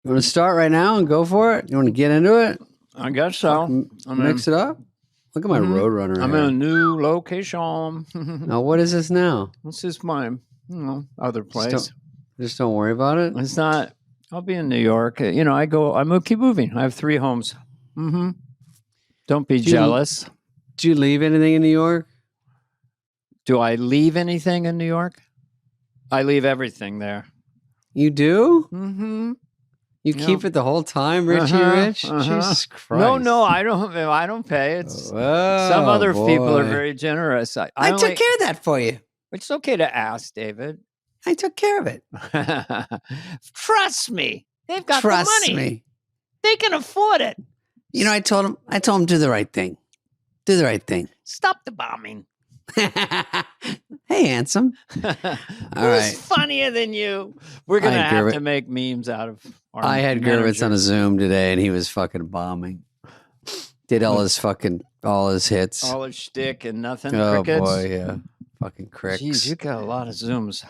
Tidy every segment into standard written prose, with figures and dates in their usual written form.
You want to start right now and go for it? You want to get into it? I guess so. Mix it up? Look at my Roadrunner. I'm here. in a new location. Now, what is this now? This is my other place. Just don't worry about it. It's not. I'll be in New York. I keep moving. I have 3 homes. Mm-hmm. Don't be jealous. Do you leave anything in New York? Do I leave anything in New York? I leave everything there. You do? Mm-hmm. You keep it the whole time, Richie Rich? Jesus Christ. No, I don't pay. It's some other people are very generous. I took care of that for you. It's okay to ask, David. I took care of it. Trust me. They've got the money. Trust me. They can afford it. You know, I told him, do the right thing. Do the right thing. Stop the bombing. Hey, handsome. All Who's funnier than you? We're going to have to make memes out of our I had Gervitz on a Zoom today, and he was fucking bombing. Did all his hits. All his shtick and nothing. Oh, crickets. boy, yeah. Fucking cricks. Jeez, you got a lot of Zooms.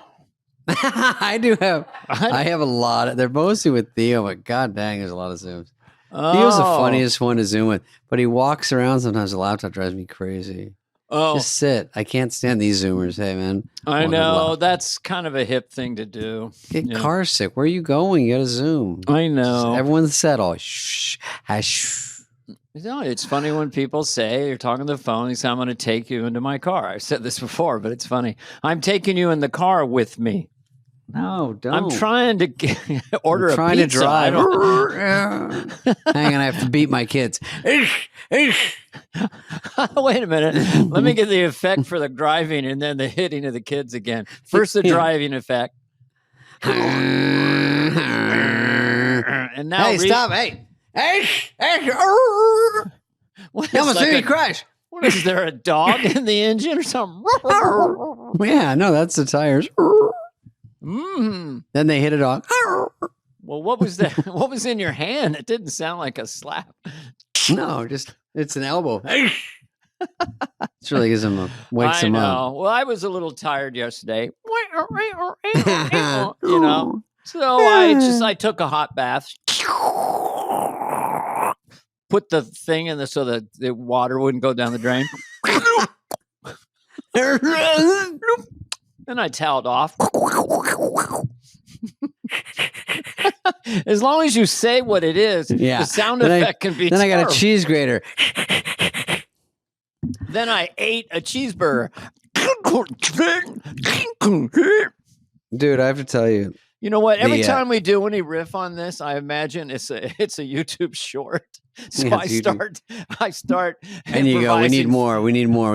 I do have. I have a lot. They're mostly with Theo, but god dang, there's a lot of Zooms. Theo's the funniest one to Zoom with, but he walks around sometimes. The laptop drives me crazy. Oh, just sit. I can't stand these Zoomers. Hey, man. I know. That's kind of a hip thing to do. Get car sick. Where are you going? You got to Zoom. I know. Everyone's said, oh, shh. No, it's funny when people say, you're talking on the phone, they say, I'm going to take you into my car. I've said this before, but it's funny. I'm taking you in the car with me. No, don't. I'm trying to order a pizza. To drive. Hang on, I have to beat my kids. Wait a minute. Let me get the effect for the driving and then the hitting of the kids again. First, the driving effect. And now, hey, stop! Hey! Almost crash. What is there, a dog in the engine or something? Yeah, no, that's the tires. Mm. Then they hit it off. Well, what was that? What was in your hand? It didn't sound like a slap. No, it's an elbow. It really gives wakes him up. Well, I was a little tired yesterday. So I took a hot bath. Put the thing in so that the water wouldn't go down the drain. Then I toweled off. As long as you say what it is, the sound effect can be. Then I got a cheese grater. Then I ate a cheeseburger. Dude, I have to tell you. You know what? Every time we do any riff on this, I imagine it's a YouTube short. So I start. And you go, we need more. We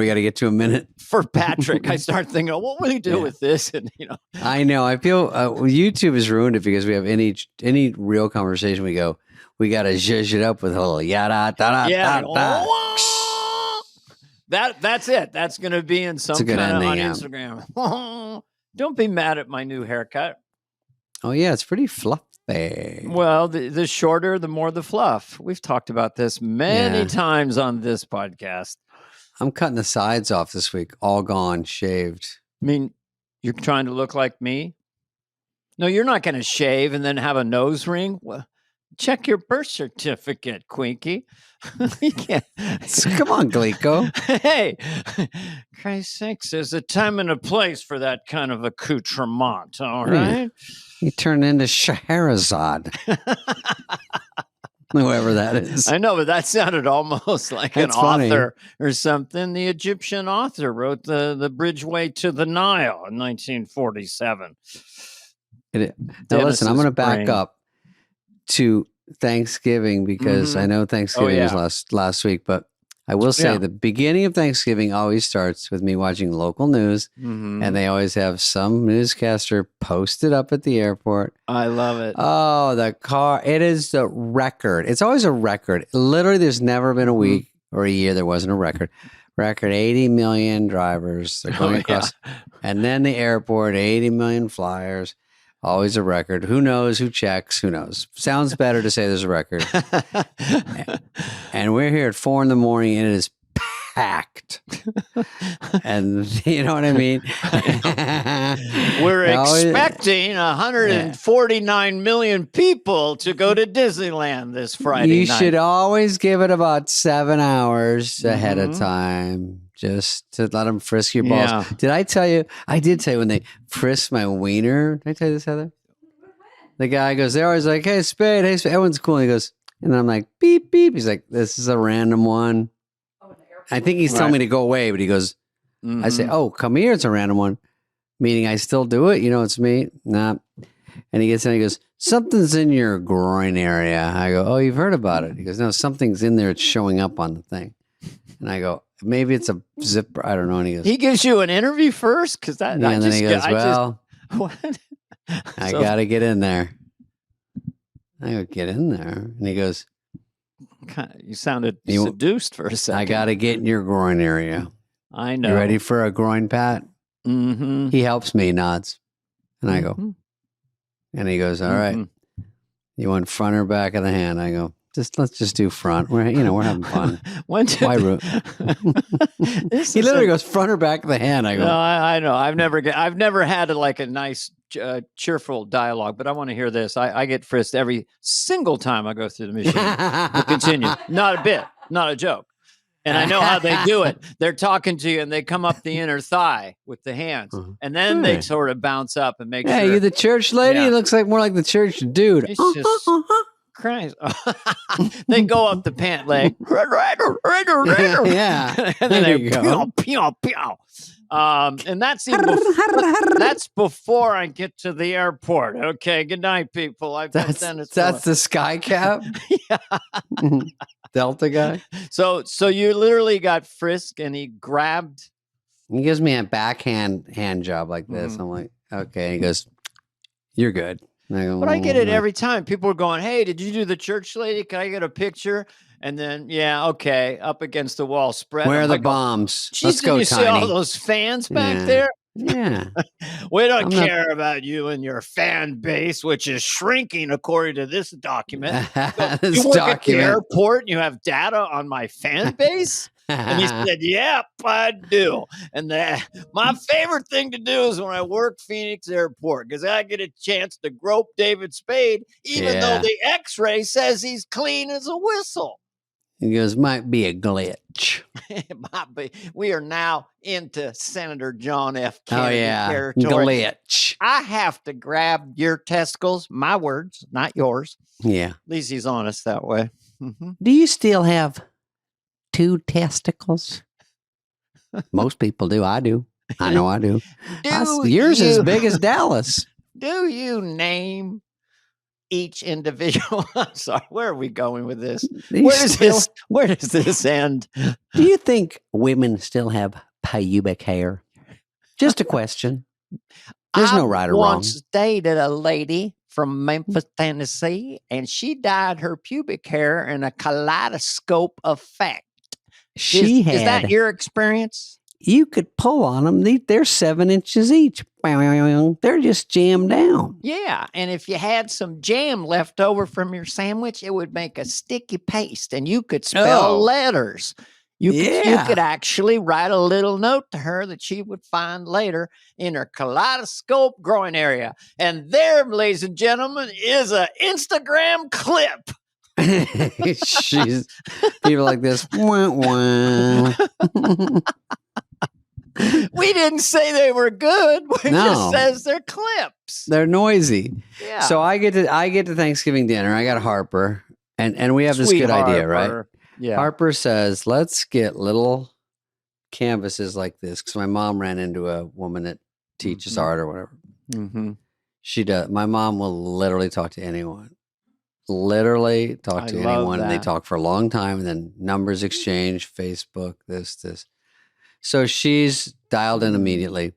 got to get to a minute. For Patrick, I start thinking, what will he do with this? And I know. I feel YouTube has ruined it because we have any real conversation. We go, we got to zhuzh it up with a little yada da da da. That's it. That's going to be in some kind of on Instagram. Don't be mad at my new haircut. Oh, yeah, it's pretty fluffy. Well, the shorter, the more the fluff. We've talked about this many times on this podcast. I'm cutting the sides off this week, all gone, shaved. I mean, you're trying to look like me? No, you're not going to shave and then have a nose ring. Well, check your birth certificate, Quinky. You can't. Come on, Glico. Hey, Christ's sakes, there's a time and a place for that kind of accoutrement, all right? You turn into Scheherazade. Whoever that is. I know, but that sounded almost like an author or something. The Egyptian author wrote the Bridgeway to the Nile in 1947. Now listen, I'm going to back up to Thanksgiving because I know Thanksgiving was last week, but I will say the beginning of Thanksgiving always starts with me watching local news, and they always have some newscaster posted up at the airport. I love it. Oh, the car. It is the record. It's always a record. Literally, there's never been a week or a year there wasn't a record. 80 million drivers. They're going across. And then the airport, 80 million flyers. Always a record. Who knows? Who checks? Who knows? Sounds better to say there's a record. And we're here at 4 a.m, and it is packed. And you know what I mean? We're expecting 149 million people to go to Disneyland this Friday night. You should always give it about 7 hours ahead of time, just to let them frisk your balls. Yeah. Did I tell you? I did tell you when they frisked my wiener. Did I tell you this, Heather? The guy goes, they're always like, hey, Spade, everyone's cool. And he goes, and I'm like, beep, beep. He's like, this is a random one. I think he's telling me to go away, but he goes, I say, oh, come here. It's a random one. Meaning I still do it. You know, it's me. Nah. And he gets in and he goes, something's in your groin area. I go, oh, you've heard about it. He goes, no, something's in there. It's showing up on the thing. And I go, maybe it's a zipper. I don't know. And he goes, he gives you an interview first? Because that, yeah, and then he goes, well, what? I got to get in there. I go, get in there. And he goes, you sounded seduced for a second. I got to get in your groin area. I know. You ready for a groin pat? Mm-hmm. He helps me, nods. And I go, and he goes, all right. You want front or back of the hand? I go, let's just do front. We're having fun. Why root? He literally goes front or back of the hand. I go, no, I know. I've never had a nice cheerful dialogue, but I want to hear this. I get frisked every single time I go through the machine. We'll continue. Not a bit, not a joke. And I know how they do it. They're talking to you, and they come up the inner thigh with the hands, and then they sort of bounce up and make sure. Hey, you the church lady? Yeah. It looks like more like the church dude. It's just Christ. They go up the pant leg. Yeah. And then they pew, pew, pew. And that's that's before I get to the airport. Okay, good night, people. That's the sky cap. Yeah. Delta guy. So you literally got frisked, and he grabbed. He gives me a backhand hand job like this. I'm like, okay. He goes, "You're good." And I go, but I get it every time. People are going, "Hey, did you do the church lady? Can I get a picture?" And then, yeah, okay, up against the wall, spread. Where are the bombs? Let's go, you Tiny. See all those fans back there? Yeah. We don't care about you and your fan base, which is shrinking according to this document. This you work document. At the airport and you have data on my fan base? And he said, yep, I do. And my favorite thing to do is when I work Phoenix Airport, because I get a chance to grope David Spade, even though the x-ray says he's clean as a whistle. He goes, might be a glitch. It might be. We are now into Senator John F. Kennedy territory. Glitch. I have to grab your testicles, my words, not yours. Yeah. At least he's honest that way. Mm-hmm. Do you still have 2 testicles? Most people do. I do. I know I do. Yours is as big as Dallas. Do you name each individual? I'm sorry, where are we going with this? Where does this end? Do you think women still have pubic hair? Just a question. There's no right or wrong. I once dated a lady from Memphis, Tennessee, and she dyed her pubic hair in a kaleidoscope effect. Is that your experience? You could pull on them. They're 7 inches each. They're just jammed down. Yeah. And if you had some jam left over from your sandwich, it would make a sticky paste, and you could spell letters. You could actually write a little note to her that she would find later in her kaleidoscope growing area. And there, ladies and gentlemen, is an Instagram clip. She's people like this. Wah, wah. We didn't say they were good. We just says they're clips. They're noisy. Yeah. So I get to Thanksgiving dinner. I got Harper, and we have this good idea, right? Yeah. Harper says, let's get little canvases like this, because my mom ran into a woman that teaches art or whatever. Mm-hmm. She does. My mom will literally talk to anyone. Literally talk to anyone. And they talk for a long time, and then numbers exchange, Facebook, this. So she's dialed in immediately.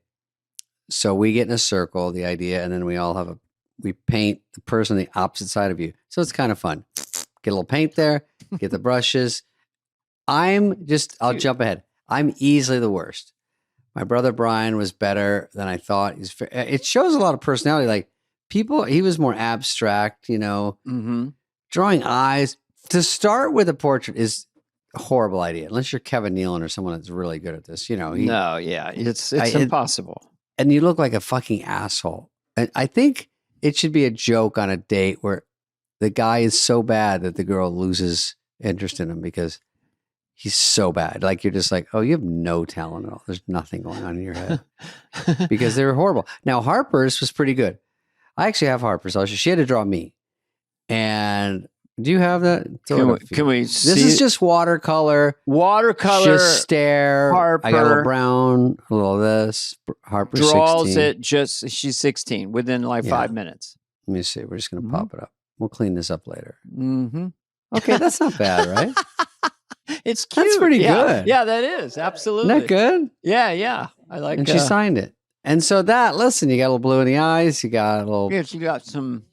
So we get in a circle, the idea, and then we paint the person on the opposite side of you. So it's kind of fun. Get a little paint there, get the brushes. I'll jump ahead. I'm easily the worst. My brother Brian was better than I thought. It shows a lot of personality. Like he was more abstract, drawing eyes. To start with a portrait is horrible idea. Unless you're Kevin Nealon or someone that's really good at this. It's impossible. And you look like a fucking asshole. And I think it should be a joke on a date where the guy is so bad that the girl loses interest in him because he's so bad. Like, you're just like, oh, you have no talent at all. There's nothing going on in your head because they're horrible. Now, Harper's was pretty good. I actually have Harper's. She had to draw me. And do you have that? Can we see? This is just watercolor. Just stare. Harper. I got a little brown, a little of this. Harper's draws 16. She's 16 within 5 minutes. Let me see. We're just going to pop it up. We'll clean this up later. Mm-hmm. Okay, that's not bad, right? It's cute. That's pretty good. Yeah, that is. Absolutely. Isn't that good? Yeah. I like. And she signed it. And so listen, you got a little blue in the eyes. You got a little. Yeah, she got some.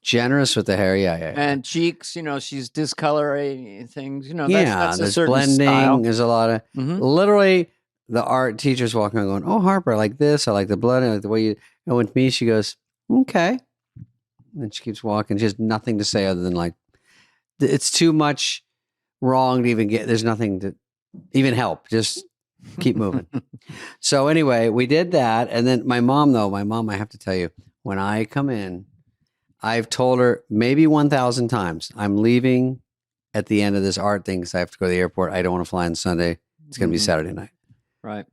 Generous with the hair, yeah. And cheeks, she's discoloring things, that's a there's certain blending. style. There's a lot of literally the art teachers walking around going, "Oh, Harper, I like this. I like the blending. I like the way you." And with me, she goes, "Okay," and she keeps walking. She has nothing to say other than it's too much wrong to even get. There's nothing to even help. Just keep moving. So anyway, we did that, and then my mom, I have to tell you, when I come in. I've told her maybe 1,000 times, I'm leaving at the end of this art thing because I have to go to the airport. I don't want to fly on Sunday. It's going to be Saturday night. Right.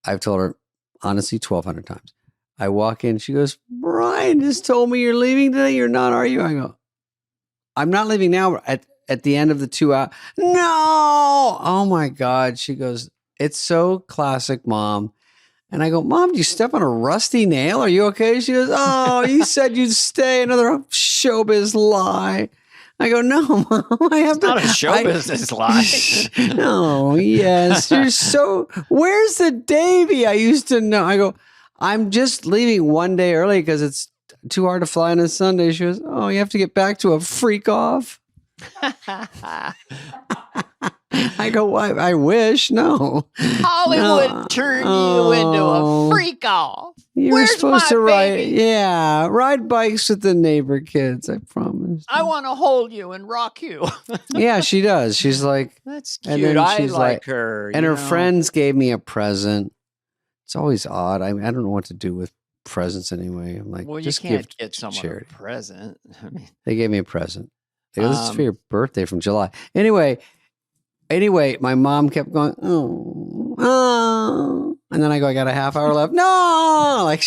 I've told her, honestly, 1,200 times. I walk in. She goes, Brian just told me you're leaving today. You're not, are you? I go, I'm not leaving now. At the end of the 2 hours. No. Oh, my God. She goes, it's so classic, Mom. And I go, Mom, did you step on a rusty nail? Are you okay? She goes, oh, you said you'd stay. Another showbiz lie. I go, no, Mom, I have not a show business lie. No, yes. You're where's the Davy I used to know? I go, I'm just leaving one day early because it's too hard to fly on a Sunday. She goes, oh, you have to get back to a freak off. I go, why? I wish. No. Hollywood turned you into a freak off. You were supposed to ride bikes with the neighbor kids. I promise. I want to hold you and rock you. Yeah, she does. She's like, that's cute. And then I like her. And her friends gave me a present. It's always odd. I don't know what to do with presents anyway. I'm like, well, just you can't get someone charity. A present. I mean, they gave me a present. They go, this is for your birthday from July. Anyway, my mom kept going, oh. And then I go, I got a half hour left. No! I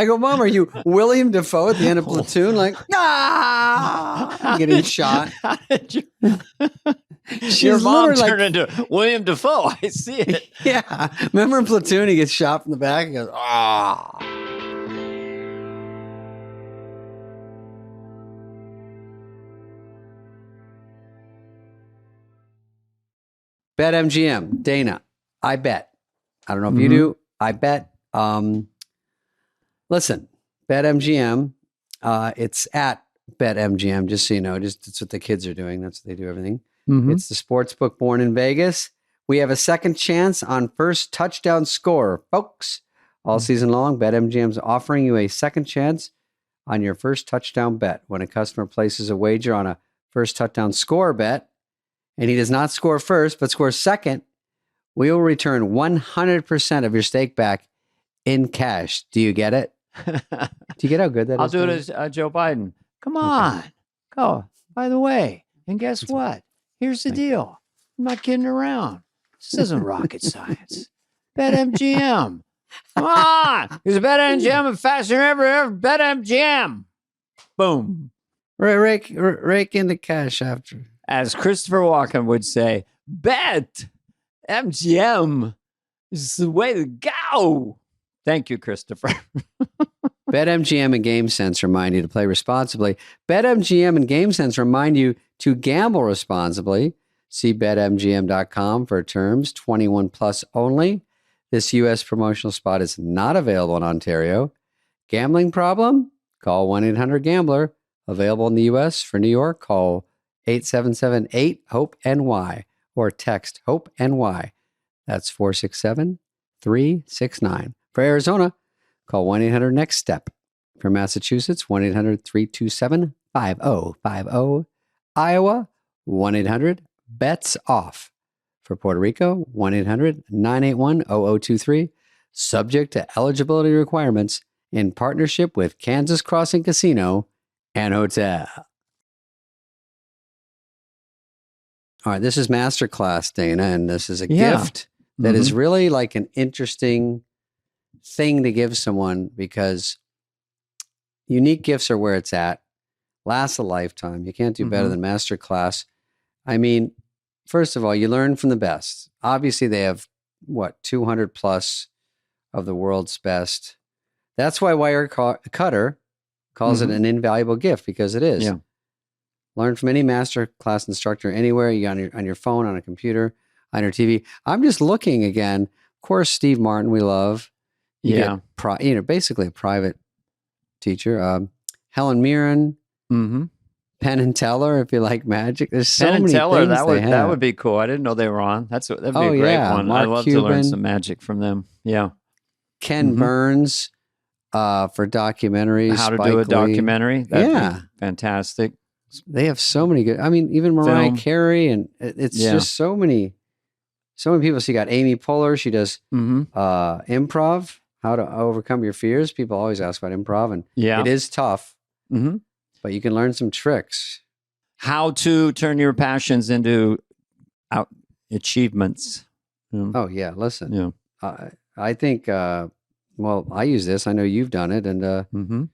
go, Mom, are you William Dafoe at the end of Platoon? Like, I'm getting shot. How did you? Your mom turned into William Dafoe. I see it. Yeah. Remember in Platoon, he gets shot from the back? He goes, ah. BetMGM, Dana, I bet. I don't know if you do. I bet. Listen, BetMGM, it's at BetMGM, just so you know. That's what the kids are doing. That's what they do everything. It's the sports book born in Vegas. We have a second chance on first touchdown score, folks. All season long, BetMGM's offering you a second chance on your first touchdown bet. When a customer places a wager on a first touchdown score bet, and he does not score first, but scores second, we will return 100% of your stake back in cash. Do you get it? Do you get how good that is? I'll do it as Joe Biden. Come on. Okay. Go. By the way, and guess what? Here's the deal. I'm not kidding around. This isn't rocket science. BetMGM. Come on. Because BetMGM is faster than ever. BetMGM. Boom. Rake in the cash after. As Christopher Walken would say, bet MGM is the way to go. Thank you, Christopher. BetMGM and GameSense remind you to play responsibly. BetMGM and GameSense remind you to gamble responsibly. See BetMGM.com for terms. 21 plus only. This U.S. promotional spot is not available in Ontario. Gambling problem? Call 1-800-GAMBLER. Available in the U.S. For New York, call 877-8-HOPE-NY or text HOPE-NY. That's 467-369. For Arizona, call 1-800-NEXT-STEP. For Massachusetts, 1-800-327-5050. Iowa, 1-800 bets off. For Puerto Rico, 1-800-981-0023. Subject to eligibility requirements in partnership with Kansas Crossing Casino and Hotel. All right, this is Masterclass, Dana, and this is a gift that is really like an interesting thing to give someone because unique gifts are where it's at. Lasts a lifetime. You can't do better than Masterclass. I mean, first of all, you learn from the best. Obviously, they have, 200 plus of the world's best. That's why Wirecutter calls it an invaluable gift, because it is. Yeah. Learn from any Masterclass instructor anywhere, on your phone, on a computer, on your TV. I'm just looking again. Of course, Steve Martin, we love. You get basically a private teacher. Helen Mirren, Penn and Teller, if you like magic. There's so many Teller, things that would be cool. I didn't know they were on. That'd be a great one. I'd love to learn some magic from them. Yeah. Ken Burns for documentaries. How to do a documentary. That'd be fantastic. They have so many good. I mean, even Mariah Carey, and it's just so many people. So you got Amy Poehler. She does improv. How to overcome your fears. People always ask about improv, and it is tough. But you can learn some tricks. How to turn your passions into achievements. Oh yeah, listen. Yeah, I think. I use this. I know you've done it, and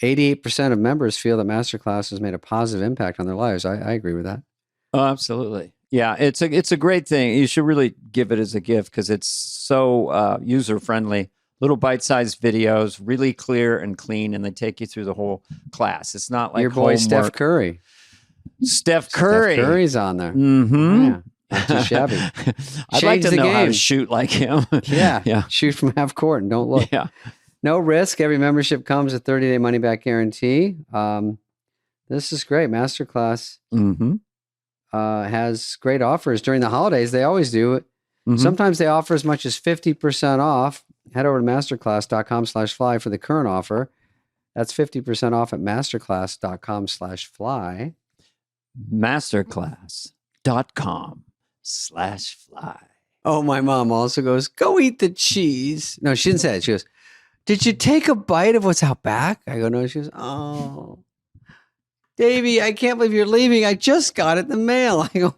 88% of members feel that Masterclass has made a positive impact on their lives. I agree with that. Oh, absolutely. Yeah, it's a great thing. You should really give it as a gift because it's so user friendly. Little bite-sized videos, really clear and clean, and they take you through the whole class. It's not like your boy Steph Curry. Steph Curry's on there. Yeah. Not too shabby. I'd like to know how to shoot like him. Yeah. Shoot from half court and don't look. Yeah. No risk. Every membership comes with a 30-day money-back guarantee. This is great. Masterclass has great offers during the holidays. They always do. Sometimes they offer as much as 50% off. Head over to masterclass.com/fly for the current offer. That's 50% off at masterclass.com/fly. Masterclass.com/fly. Oh, my mom also goes, go eat the cheese. No, she didn't say it. She goes, did you take a bite of what's out back? I go, no. She goes, oh, Davey, I can't believe you're leaving. I just got it in the mail. I go,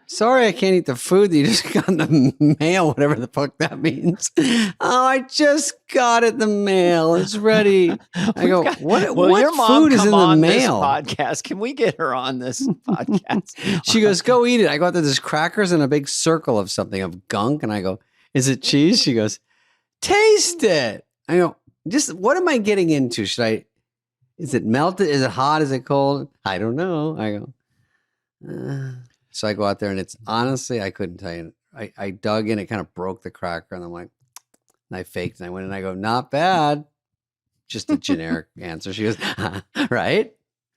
sorry, I can't eat the food that you just got in the mail, whatever the fuck that means. Oh, I just got it in the mail. It's ready. I go, what your mom food is in the mail? This podcast. Can we get her on this podcast? She goes, go eat it. I go out there, there's crackers and a big circle of something, of gunk. And I go, is it cheese? She goes, taste it. I go, just what am I getting into? Is it melted? Is it hot? Is it cold? I don't know. I go, so I go out there and it's honestly, I couldn't tell you. I dug in, it kind of broke the cracker and I'm like, and I faked and I went and I go, not bad. Just a generic answer. She goes, right?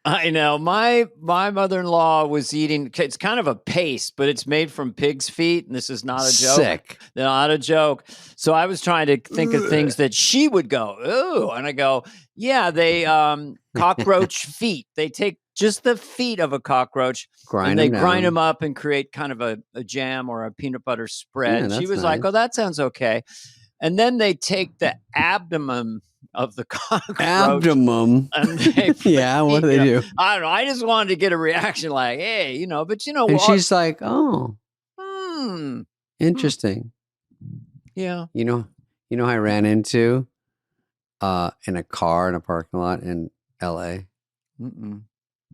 I know. My mother-in-law was eating, it's kind of a paste, but it's made from pig's feet. And this is not a joke. Sick. Not a joke. So I was trying to think of things that she would go, ooh. And I go, yeah, they cockroach feet. They take just the feet of a cockroach and they grind them up and create kind of a jam or a peanut butter spread. Yeah, she was like, oh, that sounds okay. And then they take the abdomen of the cockroach. Abdomen. Yeah, what do they do? I don't know. I just wanted to get a reaction like, hey, but and what? She's like, oh, interesting. Yeah. You know who I ran into in a car in a parking lot in L.A.?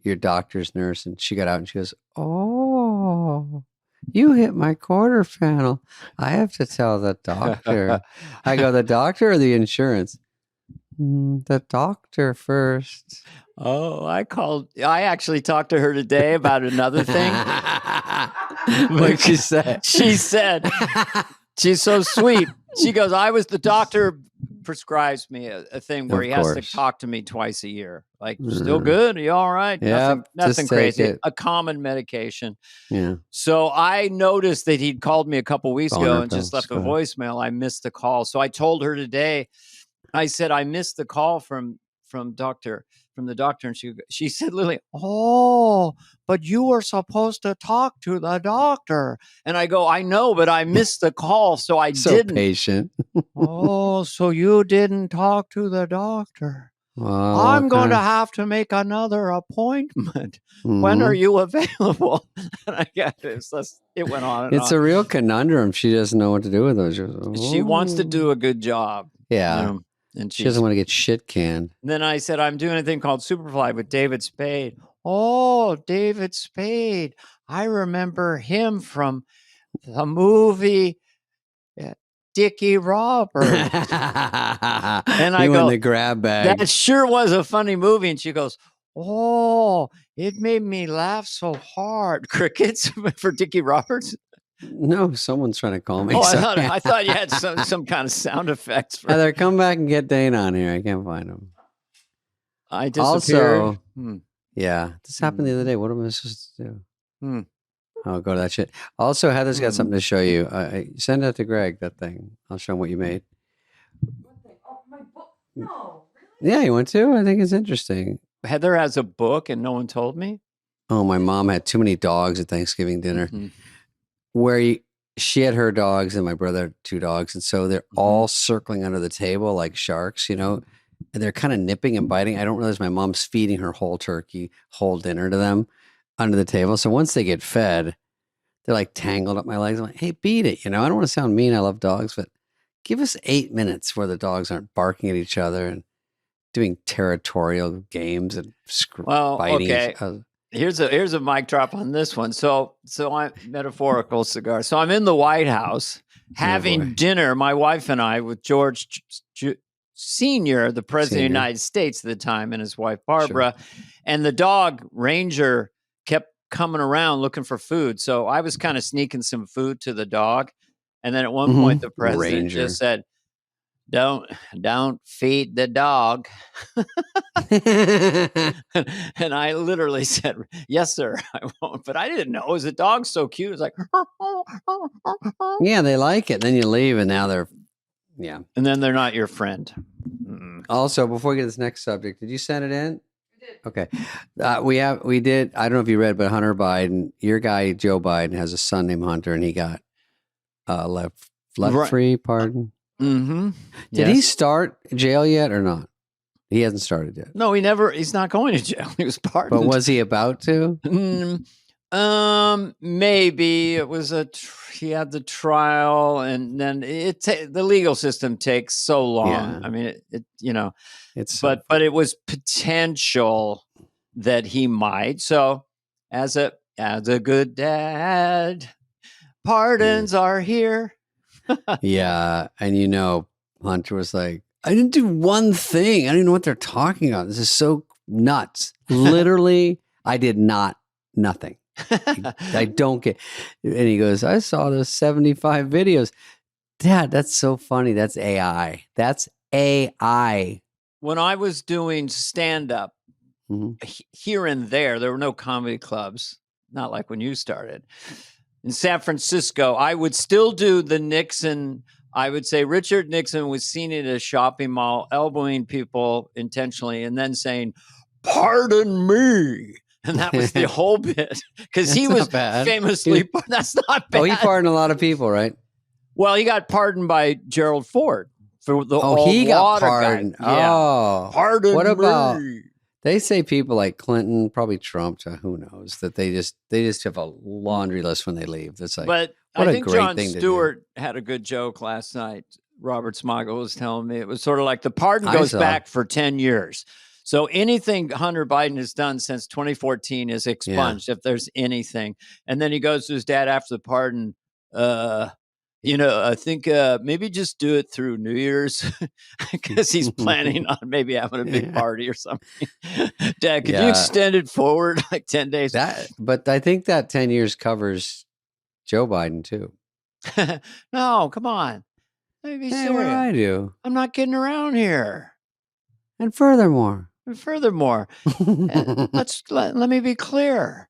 Your doctor's nurse, and she got out and she goes, oh, you hit my quarter panel. I have to tell the doctor. I go, the doctor or the insurance? The doctor first. Oh, I actually talked to her today about another thing. What did she say? She said, she's so sweet. She goes, the doctor prescribes me a thing where he has to talk to me twice a year. Like, still good? Are you all right? Yeah, nothing crazy. A common medication. Yeah. So I noticed that he'd called me a couple weeks ago and just left a voicemail. I missed the call. So I told her today, I said, I missed the call from the doctor. And she said, Lily, but but you were supposed to talk to the doctor. And I go, I know, but I missed the call, so I didn't. Patient. Oh, so you didn't talk to the doctor. Well, I'm going to have to make another appointment. Mm-hmm. When are you available? And I guess it went on and it's on. a real conundrum. She doesn't know what to do with those. She wants to do a good job. Yeah. And she doesn't want to get shit canned. Then I said, I'm doing a thing called Superfly with David Spade. Oh, David Spade. I remember him from the movie Dickie Roberts. And I go, the grab bag. That sure was a funny movie. And she goes, oh, it made me laugh so hard. Crickets for Dickie Roberts? No, someone's trying to call me. Oh, I thought you had some kind of sound effects. Heather, come back and get Dane on here. I can't find him. I disappeared. Also, yeah, this happened the other day. What am I supposed to do? I'll go to that shit. Also, Heather's got something to show you. Send that to Greg, that thing. I'll show him what you made. Oh, my book? No, really? Yeah, you want to? I think it's interesting. Heather has a book and no one told me? Oh, my mom had too many dogs at Thanksgiving dinner. Where she had her dogs and my brother had 2 dogs. And so they're all circling under the table like sharks, and they're kind of nipping and biting. I don't realize my mom's feeding her whole turkey, whole dinner to them under the table. So once they get fed, they're like tangled up my legs. I'm like, hey, beat it. I don't want to sound mean. I love dogs, but give us 8 minutes where the dogs aren't barking at each other and doing territorial games and biting. Okay. Here's a mic drop on this one. So I'm metaphorical cigar. So I'm in the White House having dinner, my wife and I, with George Senior, the president of the United States at the time, and his wife Barbara, and the dog Ranger kept coming around looking for food. So I was kind of sneaking some food to the dog, and then at one point the president just said, Don't feed the dog. And I literally said, yes, sir, I won't. But I didn't know. It was a dog so cute. It was like, yeah, they like it. Then you leave and now they're, And then they're not your friend. Also, before we get to this next subject, did you send it in? I did. Okay. We did. I don't know if you read, but Hunter Biden, your guy, Joe Biden, has a son named Hunter, and he got left free pardon. Did he start jail yet or not? He hasn't started yet. No, he's not going to jail. He was pardoned. But was he about to? Maybe it was he had the trial, and then the legal system takes so long. Yeah. I mean, but it was potential that he might. So as a good dad, pardons are here. Yeah. And Hunter was like, I didn't do one thing. I don't even know what they're talking about. This is so nuts. Literally, I did nothing. I don't get. And he goes, I saw those 75 videos. Dad, that's so funny. That's AI. That's AI. When I was doing stand-up here and there were no comedy clubs, not like when you started. In San Francisco, I would still do the Nixon. I would say Richard Nixon was seen at a shopping mall, elbowing people intentionally, and then saying, pardon me. And that was the whole bit. Because he was famously, that's not bad. Oh, he pardoned a lot of people, right? Well, he got pardoned by Gerald Ford for the he got pardoned. Guy. Yeah. Oh. Pardon what me. About, they say people like Clinton, probably Trump, who knows, that they just have a laundry list when they leave. That's like, but what I think a great Jon thing Stewart had a good joke last night. Robert Smigel was telling me it was sort of like the pardon goes back for 10 years. So anything Hunter Biden has done since 2014 is expunged if there's anything. And then he goes to his dad after the pardon. I think maybe just do it through New Year's because he's planning on maybe having a big party or something. Dad, could you extend it forward like 10 days? But I think that 10 years covers Joe Biden too. No, come on. Let me be serious. What do I do? I'm not kidding around here. And furthermore, let me be clear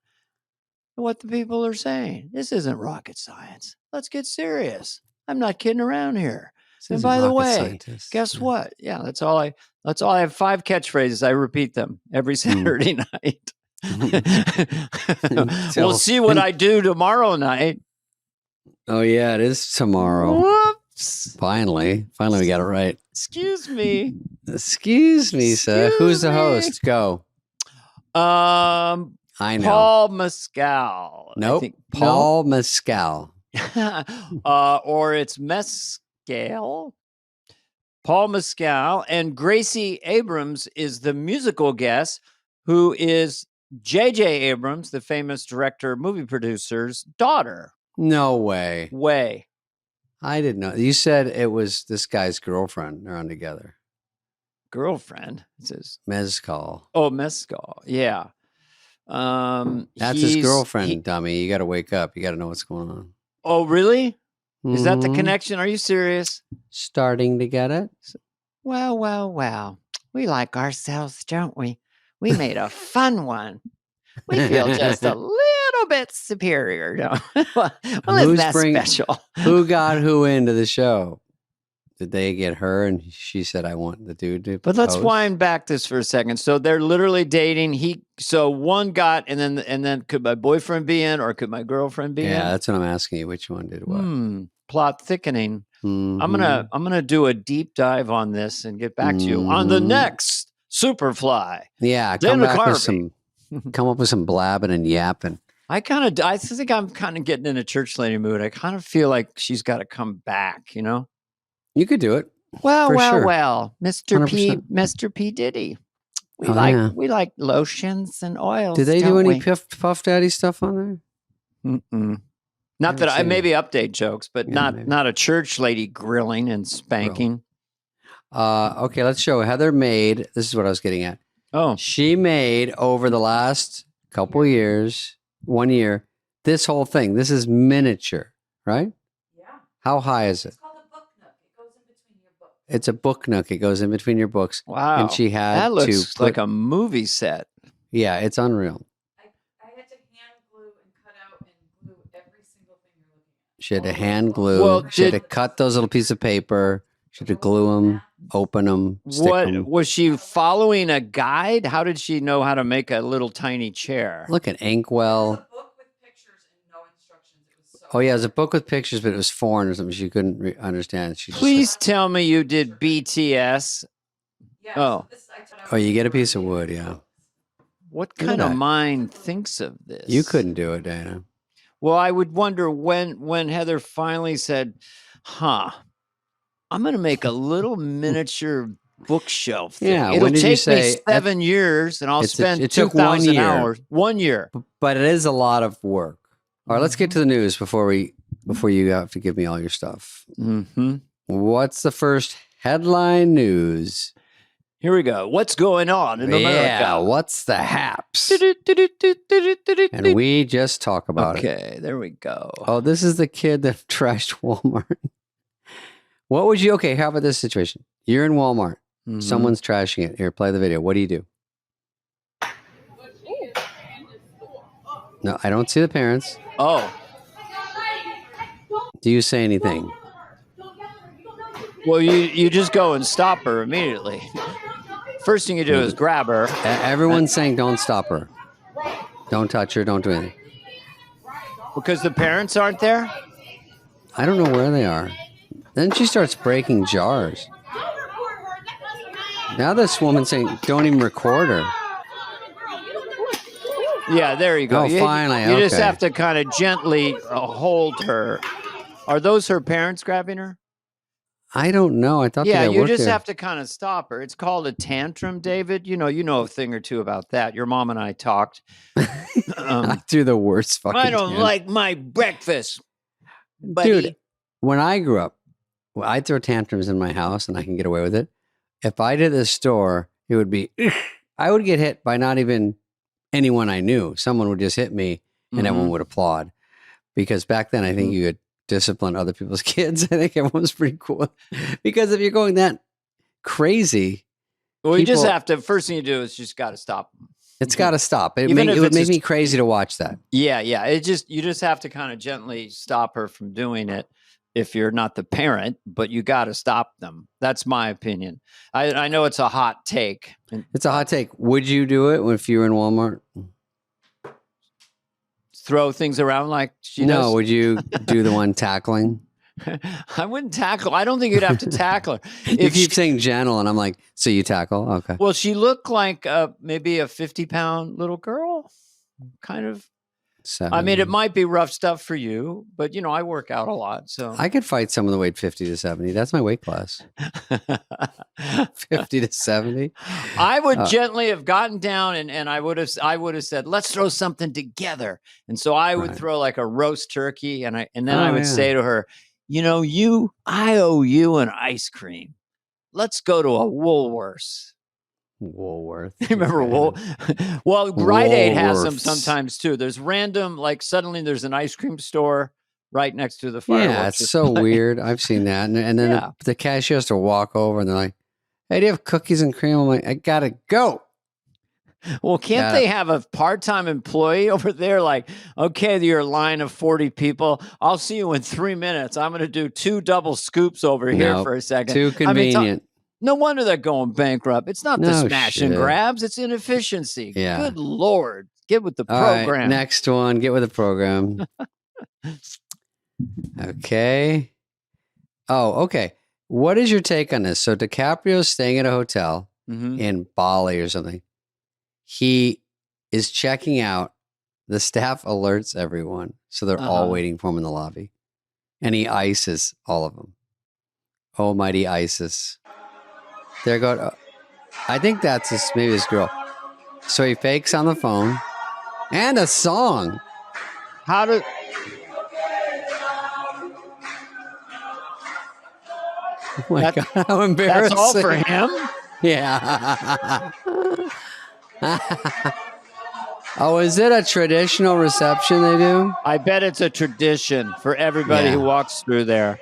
what the people are saying. This isn't rocket science. Let's get serious. I'm not kidding around here. And by the way, guess what? Yeah, that's all I have 5 catchphrases. I repeat them every Saturday night. We'll see what I do tomorrow night. Oh, yeah, it is tomorrow. Whoops. Finally, we got it right. Excuse me. Excuse me, sir. Who's the host? Go. I know. Paul Mescal. Nope. Paul Mescal. Or it's Mescal. Paul Mescal. And Gracie Abrams is the musical guest, who is J.J. Abrams, the famous director, movie producer's daughter. No way. Way. I didn't know. You said it was this guy's girlfriend. They're on together. Girlfriend? It says Mezcal. Oh, Mescal. Yeah. That's his girlfriend, dummy. You got to wake up. You got to know what's going on. Oh, really? Is that the connection? Are you serious? Starting to get it? Well. We like ourselves, don't we? We made a fun one. We feel just a little bit superior, don't we? Well, isn't that special? Who got who into the show? Did they get her? And she said, I want the dude to But let's wind back this for a second. So they're literally dating. So one got, and then could my boyfriend be in, or could my girlfriend be in? Yeah, that's what I'm asking you. Which one did what? Plot thickening. Mm-hmm. I'm gonna do a deep dive on this and get back to you on the next Superfly. Yeah, come up with some blabbing and yapping. I think I'm kind of getting in a church lady mood. I kind of feel like she's got to come back, you know? You could do it. Well, sure. Mr. 100%. Mr. P. Diddy. We like lotions and oils. Did they do any Puff Daddy stuff on there? Mm-mm. Not that I maybe update jokes, but not a church lady grilling and spanking. Okay, let's show Heather made. This is what I was getting at. Oh, she made over the last couple years, 1 year, this whole thing. This is miniature, right? Yeah. How high is it? It's called a book nook. It goes in between your books. It's a book nook. It goes in between your books. Wow. And she had that looks like a movie set. Yeah, it's unreal. I had to hand glue and cut out and glue every single thing you're looking at. She had to hand glue. Well, she had to cut those little pieces of paper. She had to glue them, open them, stick them. Was she following a guide? How did she know how to make a little tiny chair? Look at Inkwell. It was a book with pictures and no instructions. It was so Oh, yeah, it was a book with pictures, but it was foreign or something. She couldn't understand. She just Please tell me you did BTS. Yeah, Oh. Oh, you get a piece of wood, yeah. What kind of mind thinks of this? You couldn't do it, Dana. Well, I would wonder when Heather finally said, I'm going to make a little miniature bookshelf thing. Yeah, it'll when did you take me say 7 years, and I'll spend it took 2,000 1 year. hours. 1 year. But it is a lot of work. All right, let's get to the news before you have to give me all your stuff. Mm-hmm. What's the first headline news? Here we go. What's going on in America? Yeah, what's the haps? And we just talk about it. Okay, there we go. Oh, this is the kid that trashed Walmart. What would you, how about this situation? You're in Walmart. Mm-hmm. Someone's trashing it. Here, play the video. What do you do? No, I don't see the parents. Oh. Do you say anything? Well, you just go and stop her immediately. First thing you do is grab her. Everyone's saying don't stop her. Don't touch her. Don't do anything. Because the parents aren't there? I don't know where they are. Then she starts breaking jars. Now this woman's saying don't even record her. Yeah, there you go. Oh, finally. You just have to kind of gently hold her. Are those her parents grabbing her? I don't know. I thought you just have to kind of stop her. It's called a tantrum, David. You know a thing or two about that. Your mom and I talked. I do the worst fucking I don't like my breakfast. Buddy. Dude, when I grew up, I'd throw tantrums in my house and I can get away with it. If I did this store, it would be, I would get hit by not even anyone I knew. Someone would just hit me and everyone would applaud. Because back then, I think you could discipline other people's kids. I think everyone was pretty cool. Because if you're going that crazy. Well, you just have to, first thing you do is just got to stop them. It's got to stop. It would make me crazy to watch that. Yeah. You just have to kind of gently stop her from doing it. If you're not the parent, but you got to stop them. That's my opinion. I know it's a hot take. It's a hot take. Would you do it if you were in Walmart? throw things around like she does? No, would you do the one tackling? I wouldn't tackle. I don't think you'd have to tackle her. You keep saying gentle, and I'm like, so you tackle? Okay. Well, she looked like maybe a 50-pound little girl, kind of. 70. I mean, it might be rough stuff for you, but I work out a lot, so I could fight someone that weighed 50 to 70. That's my weight class. 50 to 70. I would gently have gotten down and I would have said, let's throw something together. And so I would throw like a roast turkey and then I would say to her, I owe you an ice cream. Let's go to a Woolworths. Woolworth. Remember Well, Rite Aid has them sometimes too. There's random, like suddenly there's an ice cream store right next to the fireworks. Yeah, it's so weird. I've seen that. And then the cashier has to walk over and they're like, hey, do you have cookies and cream? I'm like, I gotta go. Well, can't they have a part-time employee over there? Like, okay, you're a line of 40 people. I'll see you in 3 minutes. I'm going to do 2 double scoops over here for a second. Too convenient. No wonder they're going bankrupt. It's not the smash and grabs. It's inefficiency. Yeah. Good Lord. Get with the program. Right, next one. Get with the program. Okay. Oh, okay. What is your take on this? So DiCaprio's staying at a hotel in Bali or something. He is checking out. The staff alerts everyone. So they're all waiting for him in the lobby. And he ices all of them. Almighty ISIS. There go. I think that's maybe his girl. So he fakes on the phone. And a song. Oh my God, how embarrassing. That's all for him? Yeah. Oh, is it a traditional reception they do? I bet it's a tradition for everybody who walks through there.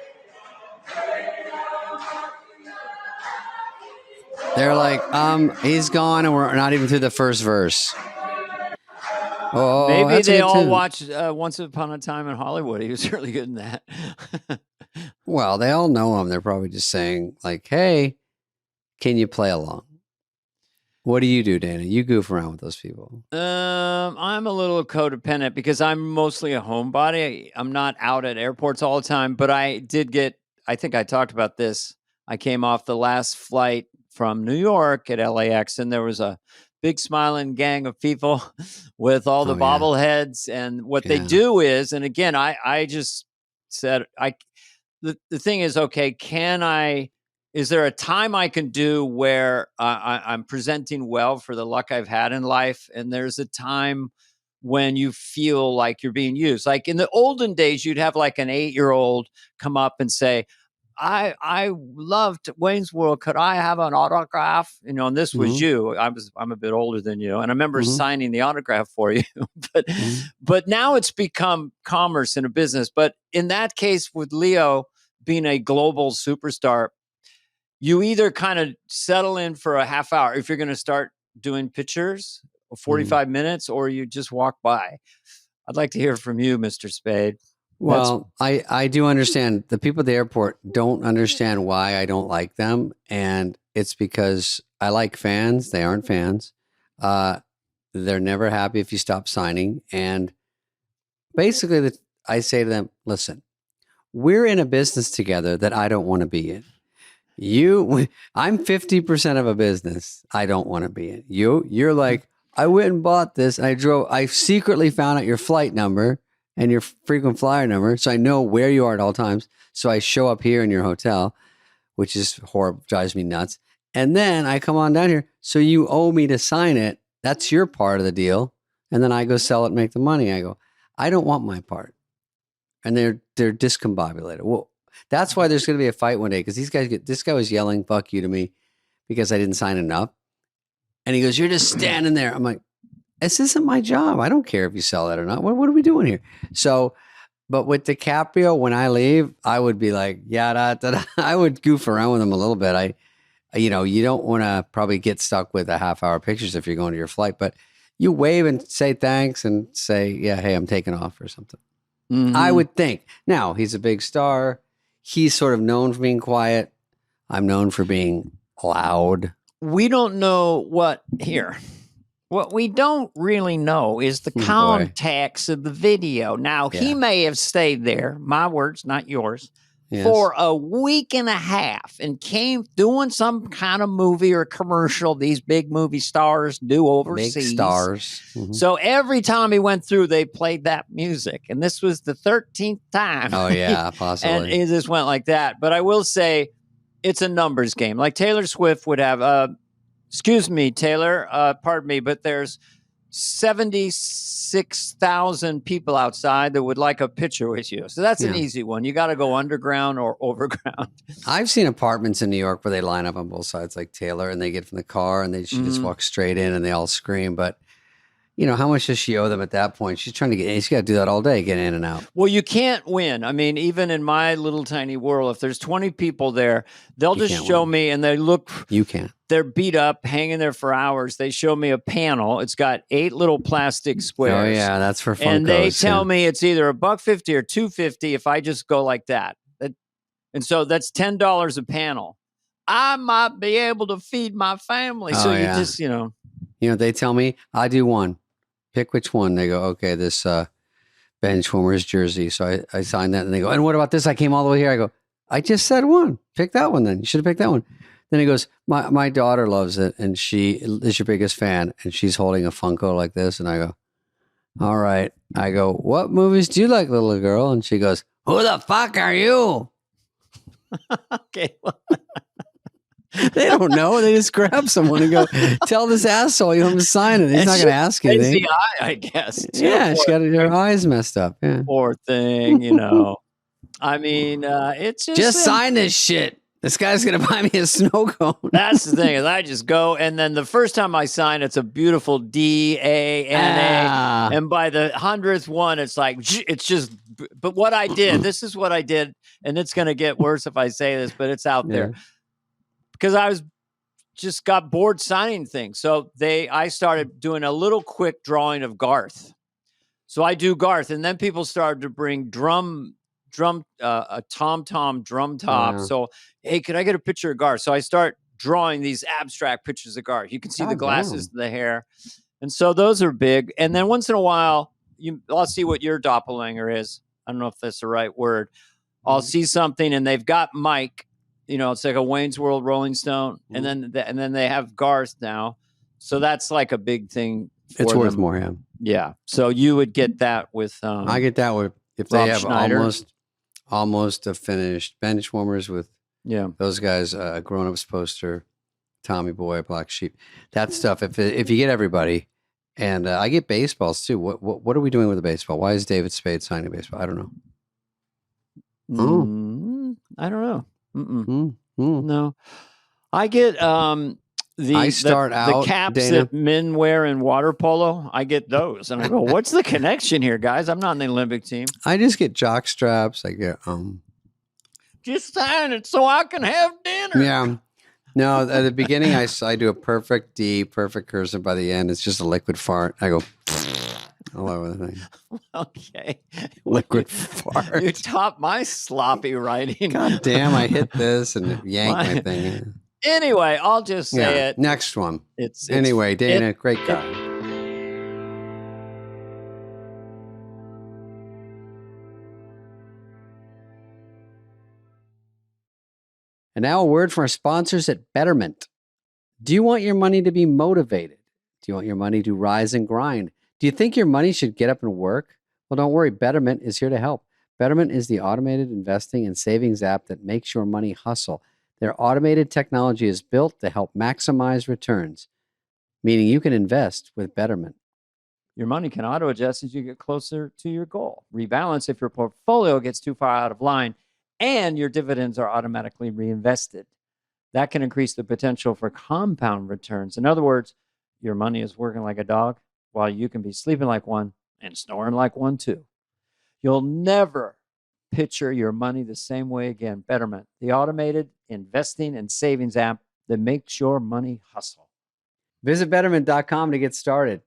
They're like, he's gone and we're not even through the first verse. Oh, maybe they all watched Once Upon a Time in Hollywood. He was really good in that. Well, they all know him. They're probably just saying like, hey, can you play along? What do you do, Dana? You goof around with those people. I'm a little codependent because I'm mostly a homebody. I'm not out at airports all the time, but I think I talked about this. I came off the last flight from New York at LAX, and there was a big smiling gang of people with all the bobbleheads. And what they do is, and again, I just said, the thing is, okay, is there a time I can do where I'm presenting well for the luck I've had in life? And there's a time when you feel like you're being used. Like in the olden days, you'd have like an 8-year-old come up and say, I loved Wayne's World. Could I have an autograph? And this was you. I'm a bit older than you. And I remember signing the autograph for you. But now it's become commerce and a business. But in that case, with Leo being a global superstar, you either kind of settle in for a half hour if you're going to start doing pictures, 45 minutes, or you just walk by. I'd like to hear from you, Mr. Spade. Well, I do understand. The people at the airport don't understand why I don't like them. And it's because I like fans. They aren't fans. They're never happy if you stop signing. And basically, I say to them, listen, we're in a business together that I don't want to be in. I'm 50% of a business I don't want to be in. You're like, I went and bought this. I secretly found out your flight number and your frequent flyer number. So I know where you are at all times. So I show up here in your hotel, which is horrible, drives me nuts. And then I come on down here. So you owe me to sign it. That's your part of the deal. And then I go sell it and make the money. I go, I don't want my part. And they're discombobulated. Well, that's why there's going to be a fight one day. Because this guy was yelling, fuck you to me because I didn't sign enough. And he goes, you're just standing there. I'm like, this isn't my job. I don't care if you sell that or not. What are we doing here? So, but with DiCaprio, when I leave, I would be like, I would goof around with him a little bit. You don't want to probably get stuck with a half-hour pictures if you're going to your flight, but you wave and say thanks and say, yeah, hey, I'm taking off or something. I would think. Now, he's a big star. He's sort of known for being quiet. I'm known for being loud. We don't know what here. What we don't really know is the context of the video. Now, he may have stayed there, my words, not yours, for a week and a half and came doing some kind of movie or commercial these big movie stars do overseas. Big stars. Mm-hmm. So every time he went through, they played that music. And this was the 13th time. Oh, yeah, possibly. And it just went like that. But I will say it's a numbers game. Like Taylor Swift would have... excuse me, Taylor, pardon me, but there's 76,000 people outside that would like a picture with you. So that's an easy one. You got to go underground or overground. I've seen apartments in New York where they line up on both sides like Taylor, and they get from the car and she just walks straight in and they all scream. But how much does she owe them at that point? She's trying to she's got to do that all day, get in and out. Well, you can't win. I mean, even in my little tiny world, if there's 20 people there, they'll just show me and they look. You can't. They're beat up, hanging there for hours. They show me a panel. It's got 8 little plastic squares. Oh, yeah, that's for Funkos. And they tell me it's either $1.50 or $2.50 if I just go like that. And so that's $10 a panel. I might be able to feed my family. So you just, they tell me, I do one. Pick which one. They go, okay, this Benchwarmers jersey. So I signed that. And they go, and what about this? I came all the way here. I go, I just said one. Pick that one then. You should have picked that one. Then he goes, my daughter loves it. And she is your biggest fan. And she's holding a Funko like this. And I go, all right. I go, what movies do you like, little girl? And she goes, who the fuck are you? Okay. They don't know. They just grab someone and go, tell this asshole you want him to sign it. He's not going to ask anything. The eye, I guess. Yeah, she's got her eyes messed up. Yeah. Poor thing, I mean, it's just sign this shit. This guy's going to buy me a snow cone. That's the thing, is I just go, and then the first time I sign, it's a beautiful DANA. And by the 100th one, it's like, it's just, but what I did, this is what I did, and it's going to get worse if I say this, but it's out there. Because I just got bored signing things. So I started doing a little quick drawing of Garth. So I do Garth, and then people started to bring a tom-tom drum top. Wow. So, hey, could I get a picture of Garth? So I start drawing these abstract pictures of Garth. You can see the glasses, the hair. And so those are big. And then once in a while, I'll see what your doppelganger is. I don't know if that's the right word. I'll see something, and they've got Mike. It's like a Wayne's World Rolling Stone, and then they have Garth now, so that's like a big thing. It's worth more, yeah. Yeah, so you would get that with. I get that with if Rob they have Schneider. almost a finished Benchwarmers with those guys, Grown Ups poster, Tommy Boy, Black Sheep, that stuff. If you get everybody, and I get baseballs too. What are we doing with the baseball? Why is David Spade signing baseball? I don't know. I don't know. No, I get the caps Dana, that men wear in water polo. I get those, and I go, "What's the connection here, guys? I'm not in the Olympic team." I just get jock straps. I get just sign it so I can have dinner. Yeah, no. At the beginning, I do a perfect D, perfect cursive. By the end, it's just a liquid fart. I go all over the thing. Okay. Liquid fart. You top my sloppy writing. God damn, I hit this and yanked my thing. Anyway, I'll just say it. Next one. It's anyway, Dana, great guy. And now a word from our sponsors at Betterment. Do you want your money to be motivated? Do you want your money to rise and grind? Do you think your money should get up and work? Well, don't worry. Betterment is here to help. Betterment is the automated investing and savings app that makes your money hustle. Their automated technology is built to help maximize returns, meaning you can invest with Betterment. Your money can auto-adjust as you get closer to your goal. Rebalance if your portfolio gets too far out of line, and your dividends are automatically reinvested. That can increase the potential for compound returns. In other words, your money is working like a dog, while you can be sleeping like one and snoring like one too. You'll never picture your money the same way again. Betterment, the automated investing and savings app that makes your money hustle. Visit Betterment.com to get started.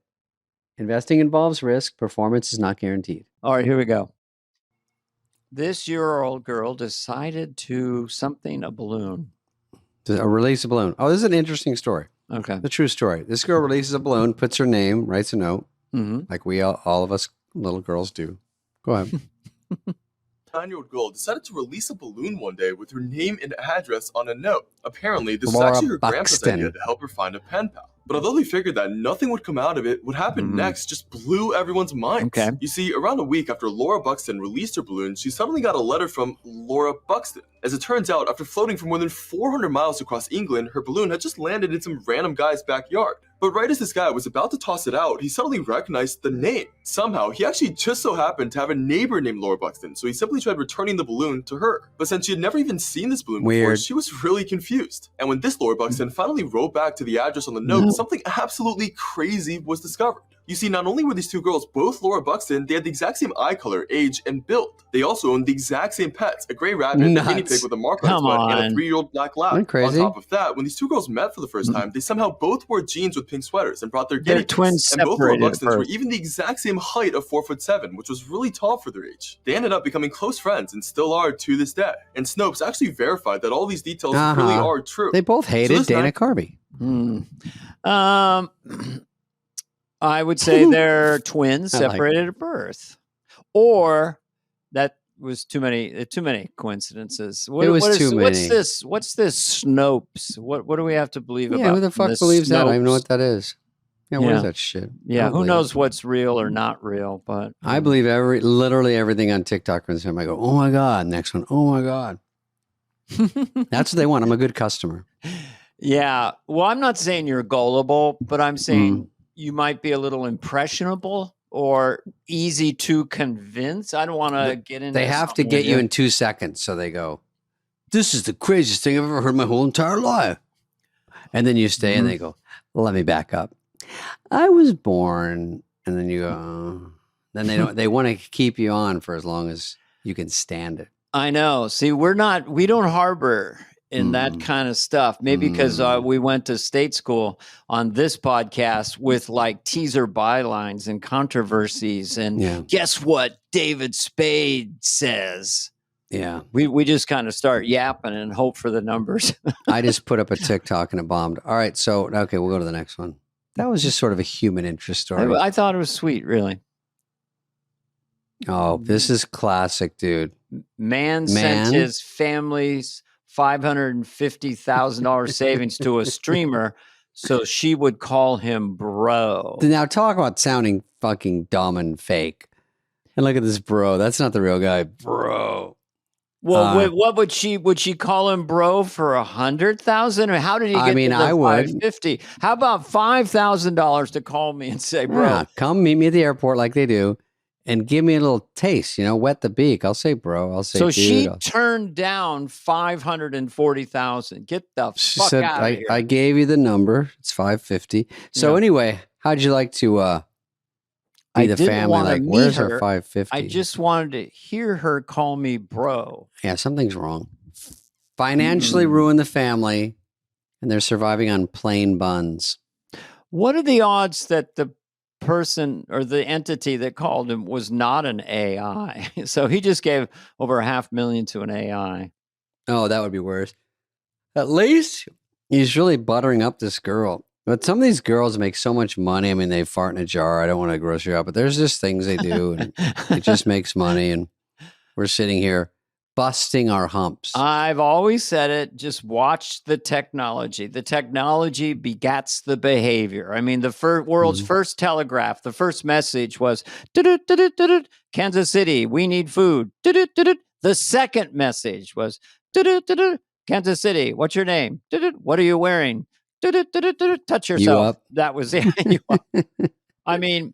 Investing involves risk. Performance is not guaranteed. All right, here we go. This year-old girl decided to something a balloon. To release a balloon. Oh, this is an interesting story. Okay. The true story. This girl releases a balloon, puts her name, writes a note, like we all of us little girls do. Go ahead. 9-year-old girl decided to release a balloon one day with her name and address on a note. Apparently, this was Laura actually her grandpa's Buxton. idea to help her find a pen pal. But although they figured that nothing would come out of it, what happened next just blew everyone's minds. Okay. You see, around a week after Laura Buxton released her balloon, she suddenly got a letter from Laura Buxton. As it turns out, after floating for more than 400 miles across England, her balloon had just landed in some random guy's backyard. But right as this guy was about to toss it out, he suddenly recognized the name. Somehow, he actually just so happened to have a neighbor named Laura Buxton, so he simply tried returning the balloon to her. But since she had never even seen this balloon before, she was really confused. And when this Laura Buxton finally wrote back to the address on the note, something absolutely crazy was discovered. You see, not only were these two girls both Laura Buxton, they had the exact same eye color, age, and build. They also owned the exact same pets, a gray rabbit, a guinea pig with a mark on its butt, and a 3-year-old black lab. On top of that, when these two girls met for the first time, they somehow both wore jeans with pink sweaters and brought their guinea pigs. Twins and both Laura Buxtons were even the exact same height of 4'7", which was really tall for their age. They ended up becoming close friends and still are to this day. And Snopes actually verified that all these details really are true. They both hated Dana Carvey. I would say they're twins separated at birth, or that was too many coincidences. It was too many. What's this Snopes? What do we have to believe about? Yeah, who the fuck believes that? I don't even know what that is. Yeah, what is that shit? Yeah, who knows what's real or not real? But I believe literally everything on TikTok. I go, oh my god, next one, oh my god. That's what they want. I'm a good customer. Yeah. Well, I'm not saying you're gullible, but I'm saying you might be a little impressionable or easy to convince. I don't want to get into. They have to get you in 2 seconds, so they go, "This is the craziest thing I've ever heard in my whole entire life." And then you stay, and they go, "Let me back up. I was born," and then you go. Then they want to keep you on for as long as you can stand it. I know. See, we don't harbor in that kind of stuff. Maybe because we went to state school on this podcast with like teaser bylines and controversies. And guess what David Spade says? Yeah. We just kind of start yapping and hope for the numbers. I just put up a TikTok and it bombed. All right. So, okay, we'll go to the next one. That was just sort of a human interest story. I thought it was sweet, really. Oh, this is classic, dude. Man sent his family's $550,000 savings to a streamer so she would call him bro. Now talk about sounding fucking dumb and fake. And look at this bro. That's not the real guy, bro. Well, what would she call him bro for 100,000? Or how did he get to the 550? How about $5,000 to call me and say, bro, yeah, come meet me at the airport like they do. And give me a little taste, wet the beak. I'll say, bro. I'll say, so dude. She turned down 540,000. Get the fuck out of here. I gave you the number. It's 550. So anyway, how'd you like to be the family? Like, where's our 550? I just wanted to hear her call me bro. Yeah, something's wrong. Financially ruined the family, and they're surviving on plain buns. What are the odds that the person or the entity that called him was not an AI? So he just gave over $500,000 to an AI. Oh, that would be worse. At least he's really buttering up this girl. But some of these girls make so much money. I mean, they fart in a jar. I don't want to gross you out, but there's just things they do, and it just makes money. And we're sitting here busting our humps. I've always said it. Just watch the technology. The technology begats the behavior. I mean, the world's first telegraph, the first message was, Kansas City, we need food. The second message was, Kansas City, what's your name? What are you wearing? Touch yourself. You up? That was it. I mean,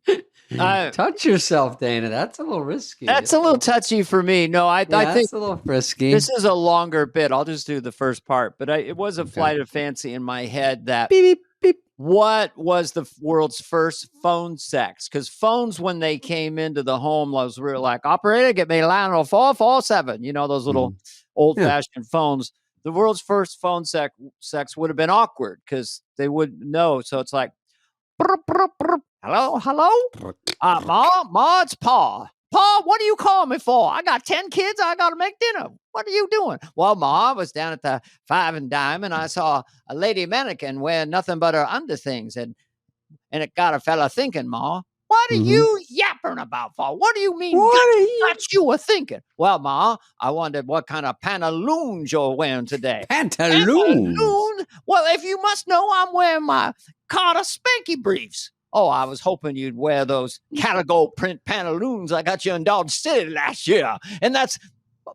touch yourself, Dana. That's a little risky. That's a little touchy for me. No, I think that's a little frisky. This is a longer bit. I'll just do the first part. But it was a flight of fancy in my head that beep, beep, beep. What was the world's first phone sex? Because phones, when they came into the home, we were like, operator, get me line on 447. Those little old-fashioned phones. The world's first phone sex would have been awkward because they wouldn't know. So it's like, hello, Ma, it's Pa. Pa, what are you calling me for? I got 10 kids. I got to make dinner. What are you doing? Well, Ma, I was down at the Five and Dime and I saw a lady mannequin wearing nothing but her underthings. And it got a fella thinking, Ma, what are you yapping about for? What do you mean got you were thinking? Well, Ma, I wondered what kind of pantaloons you're wearing today. Pantaloons? Well, if you must know, I'm wearing my Carter Spanky briefs. Oh, I was hoping you'd wear those calico print pantaloons I got you in Dodge City last year. And that's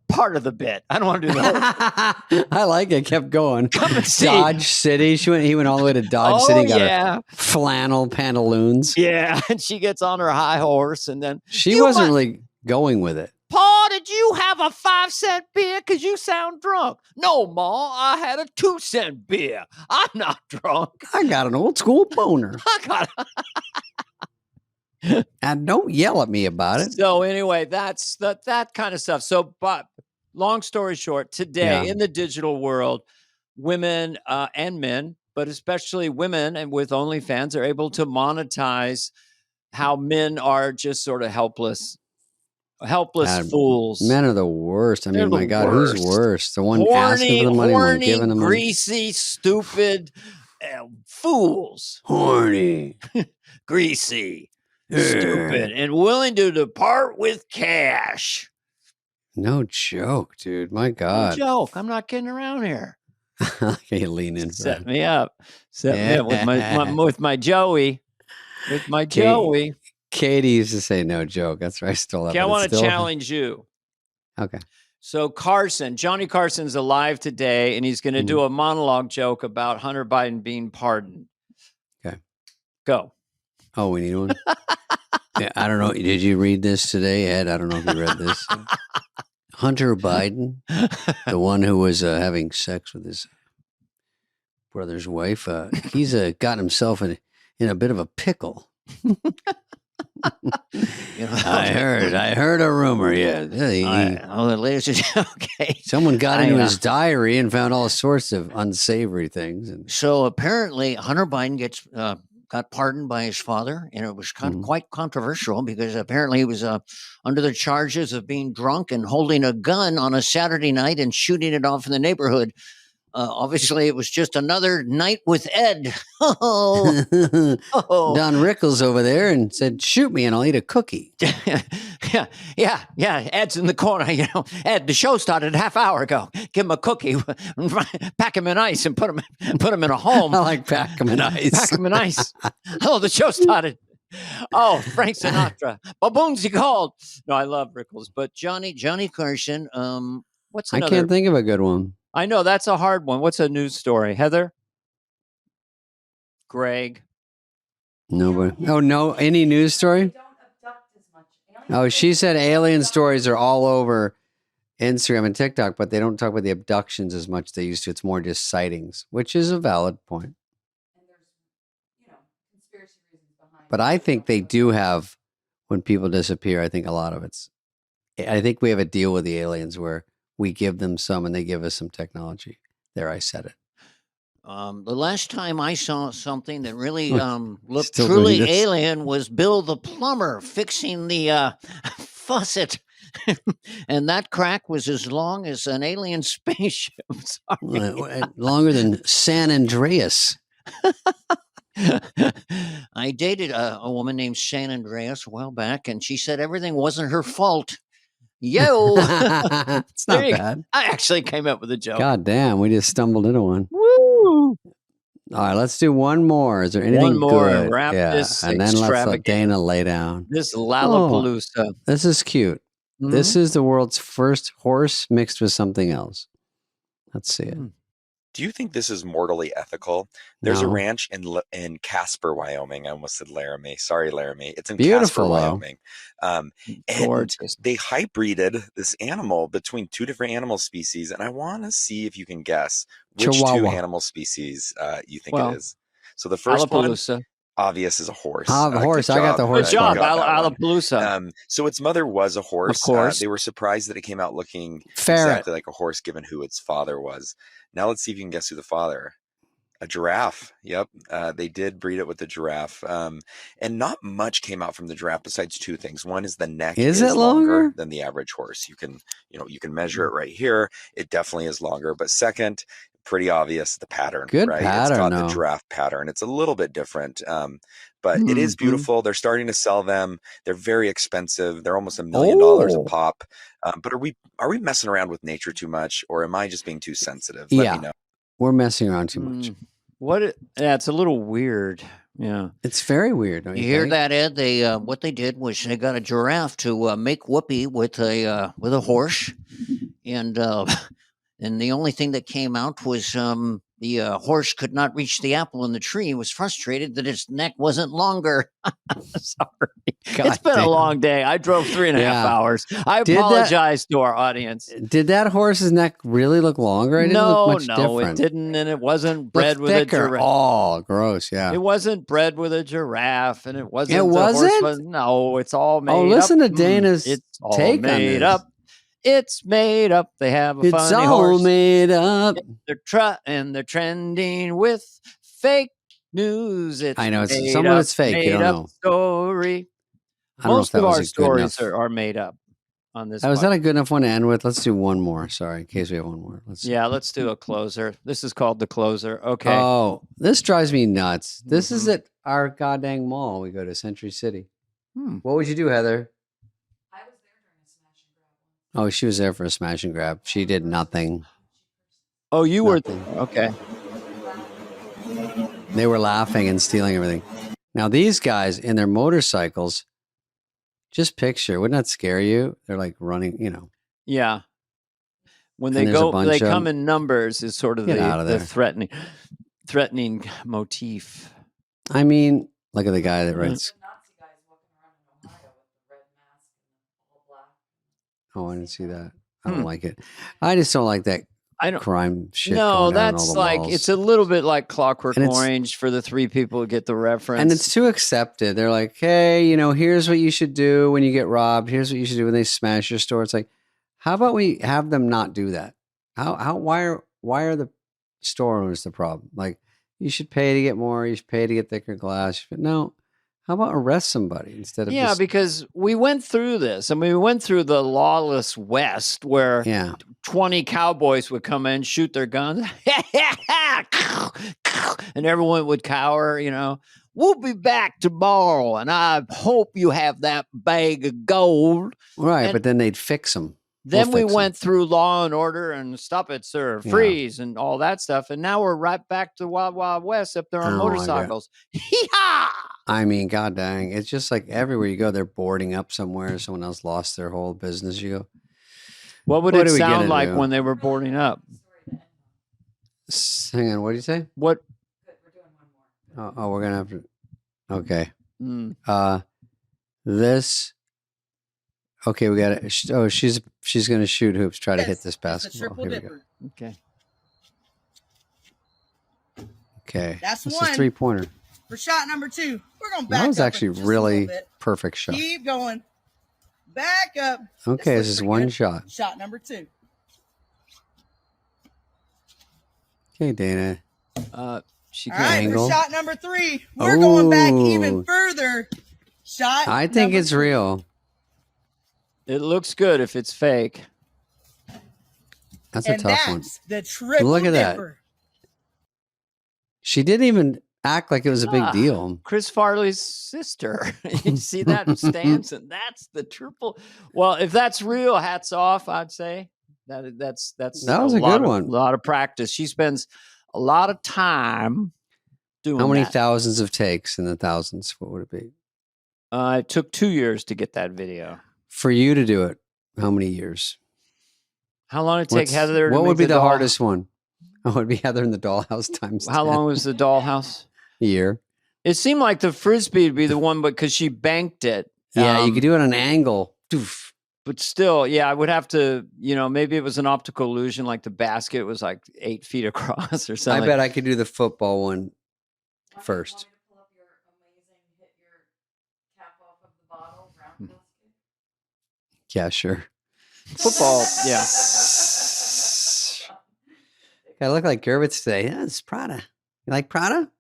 part of the bit. I don't want to do the whole I like it. Kept going. Come and see. Dodge City. He went all the way to Dodge City. Got her flannel pantaloons. Yeah. And she gets on her high horse and then she wasn't really going with it. Pa, did you have a 5-cent beer? Because you sound drunk. No, Ma, I had a 2-cent beer. I'm not drunk. I got an old school boner. And don't yell at me about it. So anyway, that's that kind of stuff. So, but long story short, today in the digital world, women and men, but especially women and with OnlyFans, are able to monetize how men are just sort of helpless fools. Men are the worst. I mean, my God, who's worse? The one asking for the money, one giving the money? Greasy, stupid fools. Horny. Greasy. Stupid and willing to depart with cash. No joke, dude. My God. No joke. I'm not kidding around here. Okay, you lean in. Set me up. Set me up with my Joey. With my Joey. Katie used to say no joke. That's right. I stole that. Okay, I want to challenge you. Okay. So Johnny Carson's alive today, and he's going to do a monologue joke about Hunter Biden being pardoned. Okay. Go. Oh, we need one? Yeah, I don't know. Did you read this today, Ed? I don't know if you read this. Hunter Biden, the one who was having sex with his brother's wife, he's gotten himself in a bit of a pickle. I heard a rumor. Yeah, okay. Someone got into his diary and found all sorts of unsavory things. And so apparently, Hunter Biden got pardoned by his father, and it was quite controversial because apparently he was under the charges of being drunk and holding a gun on a Saturday night and shooting it off in the neighborhood. Obviously, it was just another night with Ed. Don Rickles over there and said, "Shoot me and I'll eat a cookie." Yeah. Ed's in the corner. Ed, the show started a half hour ago. Give him a cookie, pack him in ice, and put him in a home. I like pack him in ice. Pack him in ice. Oh, the show started. Oh, Frank Sinatra. Baboons he called. No, I love Rickles, but Johnny Carson. What's another? I can't think of a good one. I know that's a hard one. What's a news story? Heather? Greg? Nobody. Oh, no. Any news story? Don't abduct as much. Oh, she said alien stories are all over Instagram and TikTok, but they don't talk about the abductions as much as they used to. It's more just sightings, which is a valid point. And there's, conspiracy reasons behind. But I think they do have, when people disappear, I think a lot of I think we have a deal with the aliens where we give them some and they give us some technology. There, I said it. The last time I saw something that really looked truly alien was Bill the plumber fixing the faucet. And that crack was as long as an alien spaceship. Longer than San Andreas. I dated a woman named San Andreas a while back, and she said everything wasn't her fault. Yo, it's not bad. I actually came up with a joke. God damn, we just stumbled into one. Woo! All right, let's do one more. Is there anything good? Wrap this and then let's let Dana lay down. This Lollapalooza. This is cute. Mm-hmm. This is the world's first horse mixed with something else. Let's see it. Do you think this is mortally ethical? There's a ranch in Casper, Wyoming. I almost said Laramie. Sorry, Laramie. It's in Casper, Wyoming. And they hybrided this animal between two different animal species. And I want to see if you can guess which two animal species you think it is. So the first one, obvious, is a horse. Horse. I got the horse. Good job, Lollapalooza. So its mother was a horse. Of course. They were surprised that it came out looking exactly like a horse, given who its father was. Now let's see if you can guess who the father. A giraffe. Yep. They did breed it with the giraffe. And not much came out from the giraffe besides two things. One is the neck is it longer than the average horse. You can measure it right here. It definitely is longer. But second, pretty obvious, the pattern. Good right? pattern. It's got the giraffe pattern. It's a little bit different. But it is beautiful. They're starting to sell them. They're very expensive. They're almost $1 million a pop. But are we messing around with nature too much, or am I just being too sensitive? Let me know. We're messing around too much. It's a little weird. Yeah, it's very weird. You hear that, Ed? They what they did was they got a giraffe to make whoopee with a horse, and the only thing that came out was the horse could not reach the apple in the tree. He was frustrated that his neck wasn't longer. Sorry. It's been a long day. I drove 3.5 hours. I apologize to our audience. Did that horse's neck really look longer? It didn't look much different. It didn't. And it wasn't bred with a giraffe. Oh, gross. Yeah. It wasn't bred with a giraffe. And it wasn't. It wasn't? No, it's all made up. Oh, listen to Dana's take on made this. up. It's made up. They have a funny horse. It's all made up. They're trending with fake news. I know some of it's fake. You don't know. Story. Most of our stories are made up on this. Was that a good enough one to end with? Let's do one more. Sorry, in case we have one more. Let's do a closer. This is called the closer. Okay. Oh, this drives me nuts. This is at our goddamn mall. We go to Century City. What would you do, Heather? Oh, she was there for a smash and grab. She did nothing. Oh, you were okay. They were laughing and stealing everything. Now these guys in their motorcycles, just picture, wouldn't that scare you? They're like running, Yeah. When they come in numbers is sort of the threatening motif. I mean, look at the guy that writes. Oh, I didn't see that. I don't like it. I just don't like that crime shit. No, that's like, it's a little bit like Clockwork Orange for the three people who get the reference. And it's too accepted. They're like, hey, here's what you should do when you get robbed. Here's what you should do when they smash your store. It's like, how about we have them not do that? Why are the store owners the problem? Like, you should pay to get more. You should pay to get thicker glass. But no. How about arrest somebody instead of because we went through this. I mean, we went through the lawless West where 20 cowboys would come in, shoot their guns, and everyone would cower, We'll be back tomorrow, and I hope you have that bag of gold. Right, but then they'd fix them. Then we went through Law and Order and Stop It, Sir, Freeze, and all that stuff. And now we're right back to the Wild Wild West up there on motorcycles. Hee-haw! I mean, god dang. It's just like everywhere you go, they're boarding up somewhere. Someone else lost their whole business. You go, what would it sound like when they were boarding up? Hang on, what did you say? What? Oh, we're going to have to. Okay. This. Okay, we got it. Oh, she's going to shoot hoops, try to hit this basketball. Here we go. Okay. Okay. That's this one. Is 3-pointer. For shot number 2. We're going to back up. That was actually really perfect shot. Keep going. Back up. Okay, this is one shot. Shot number 2. Okay, Dana. She All right, for shot number 3. We're going back even further. Shot. I think it's 2. Real. It looks good if it's fake. That's a tough one. The triple Look at dipper. that. She didn't even act like it was a big deal. Chris Farley's sister. You see that stance, and that's the triple. Well, if that's real, hats off. I'd say that was a good one. A lot of practice. She spends a lot of time doing. How many thousands of takes in the thousands? What would it be? It took 2 years to get that video. For you to do it, how many years? How long did it take Heather? What would be the hardest one? Oh, it would be Heather in the dollhouse times. How 10. long was the dollhouse? A year. It seemed like the frisbee would be the one, because she banked it. Yeah, you could do it on an angle. Doof. But still, I would have to, maybe it was an optical illusion, like the basket was like 8 feet across or something. I bet I could do the football one first. Yeah, sure. Football, yeah. I look like Gervitz today. Yeah, it's Prada. You like Prada?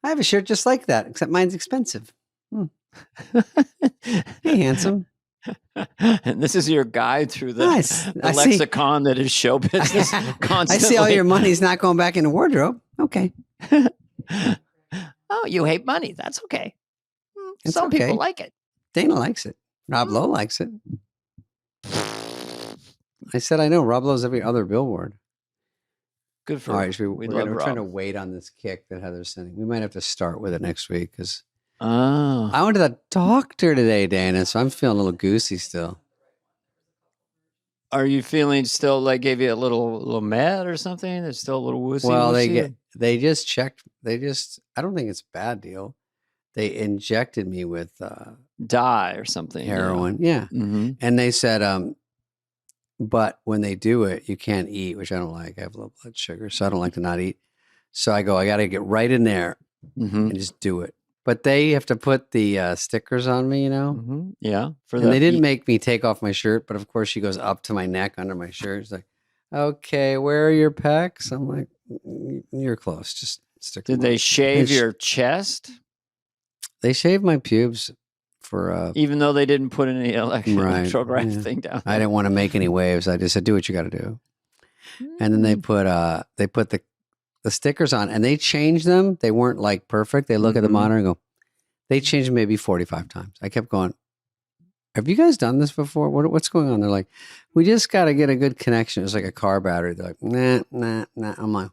I have a shirt just like that, except mine's expensive. Hey, handsome. And this is your guide through the, nice. the lexicon that is show business. Constantly. I see all your money's not going back in the wardrobe. Okay. Oh, you hate money. That's okay. It's Some okay. people like it. Dana likes it. Rob Lowe likes it. I said I know. Rob Lowe's every other billboard. Good for all right. We're trying to Rob. wait on this kick that Heather's sending. We might have to start with it next week because I went to the doctor today, Dana, so I'm feeling a little goosey still. Are you feeling still like gave you a little med or something? It's still a little woozy. Well, they just checked. I don't think it's a bad deal. They injected me with dye or something. Heroin. Yeah. Mm-hmm. And they said, but when they do it, you can't eat, which I don't like. I have low blood sugar, so I don't like to not eat. So I got to get right in there and just do it. But they have to put the stickers on me, Mm-hmm. Yeah. And they didn't make me take off my shirt, but of course she goes up to my neck under my shirt. It's like, okay, where are your pecs? I'm like, you're close. Just stick them Did they shave your chest? They shaved my pubes for even though they didn't put any electrograph thing down. I didn't want to make any waves. I just said, do what you got to do. And then they put the stickers on, and they changed them. They weren't like perfect. They look at the monitor and go, they changed maybe 45 times. I kept going, have you guys done this before? What's going on? They're like, we just got to get a good connection. It was like a car battery. They're like, nah. I'm like,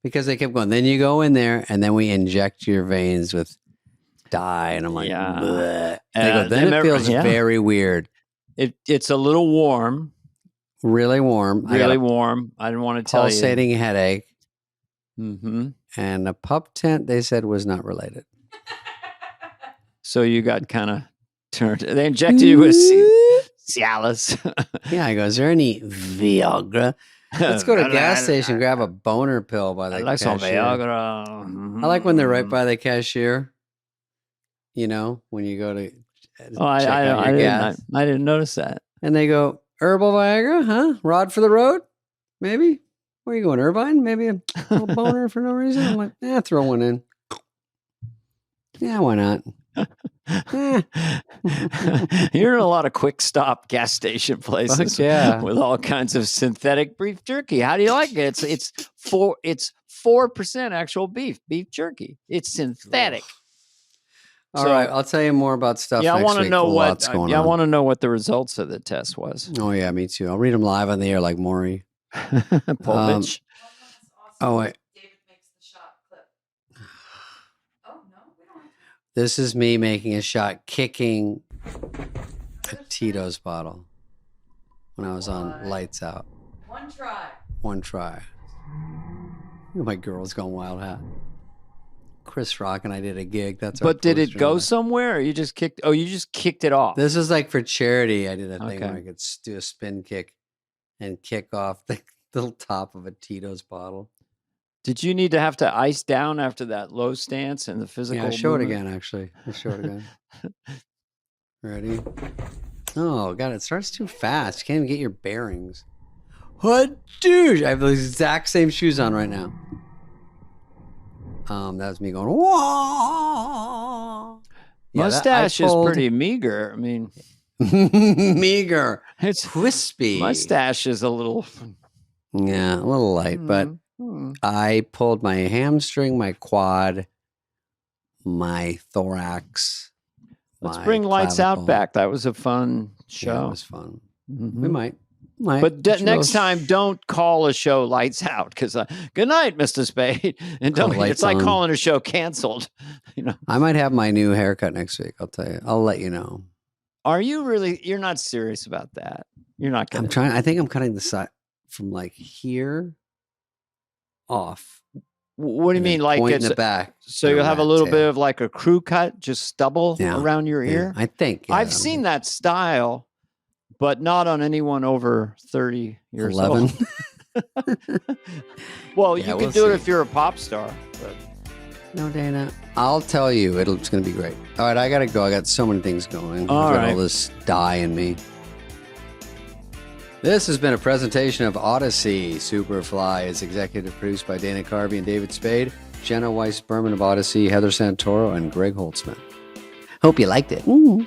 because they kept going. Then you go in there, and then we inject your veins with dye. And I'm like, bleh. They go, then it feels very weird. It's a little warm. Really warm. Really warm. I didn't want to tell you. Pulsating headache. Mm-hmm. And a pup tent, they said, was not related. So you got kind of turned. They injected you with Cialis. Yeah, I go, is there any Viagra? Let's go to a gas station, grab a boner pill by the cashier. Some Viagra. Mm-hmm. I like when they're right by the cashier. You know, when you go to check out your gas. I didn't notice that. And they go, herbal Viagra, huh? Rod for the road? Maybe? Where are you going, Irvine? Maybe a little boner for no reason? I'm like, throw one in. Yeah, why not? You're in a lot of quick stop gas station places with all kinds of synthetic beef jerky. How do you like it? It's 4% actual beef jerky. It's synthetic. All right, I'll tell you more about stuff next week. I want to know what's going on. I want to know what the results of the test was. Oh yeah, me too. I'll read them live on the air like Maury. Povich. Oh wait. David makes the shot clip. Oh no, we don't. This is me making a shot, kicking a Tito's bottle when I was on Lights Out. One try. My girl's gone wild hat. Chris Rock and I did a gig. But did it go somewhere, or you just kicked? Oh, you just kicked it off. This is like for charity. I did a thing where I could do a spin kick and kick off the little top of a Tito's bottle. Did you need to have to ice down after that low stance and the physical? Yeah, show it again. Actually, let's show it again. Ready? Oh God, it starts too fast. You can't even get your bearings. What, dude? I have the exact same shoes on right now. That was me going, whoa. Mustache is pretty meager. I mean, meager. It's wispy. Mustache is a little. Yeah, a little light, but I pulled my hamstring, my quad, my thorax. Let's bring Lights Out back. That was a fun show. Yeah, it was fun. Mm-hmm. We might. But next time, don't call a show Lights Out, because good night, Mr. Spade, and don't. It's like calling a show canceled. You know, I might have my new haircut next week. I'll tell you. I'll let you know. Are you really? You're not serious about that. You're not gonna. I'm trying. I think I'm cutting the side from like here off. What do you mean? Like it's in the back. So you'll have a little bit of like a crew cut, just stubble around your ear. I think. I've seen that style. But not on anyone over 30 years 11. old. Well, you can do it if you're a pop star. But. No, Dana. I'll tell you, it's going to be great. All right, I got to go. I got so many things going. All I've got all this dye in me. This has been a presentation of Odyssey. Superfly is executive produced by Dana Carvey and David Spade, Jenna Weiss-Berman of Odyssey, Heather Santoro, and Greg Holtzman. Hope you liked it. Ooh.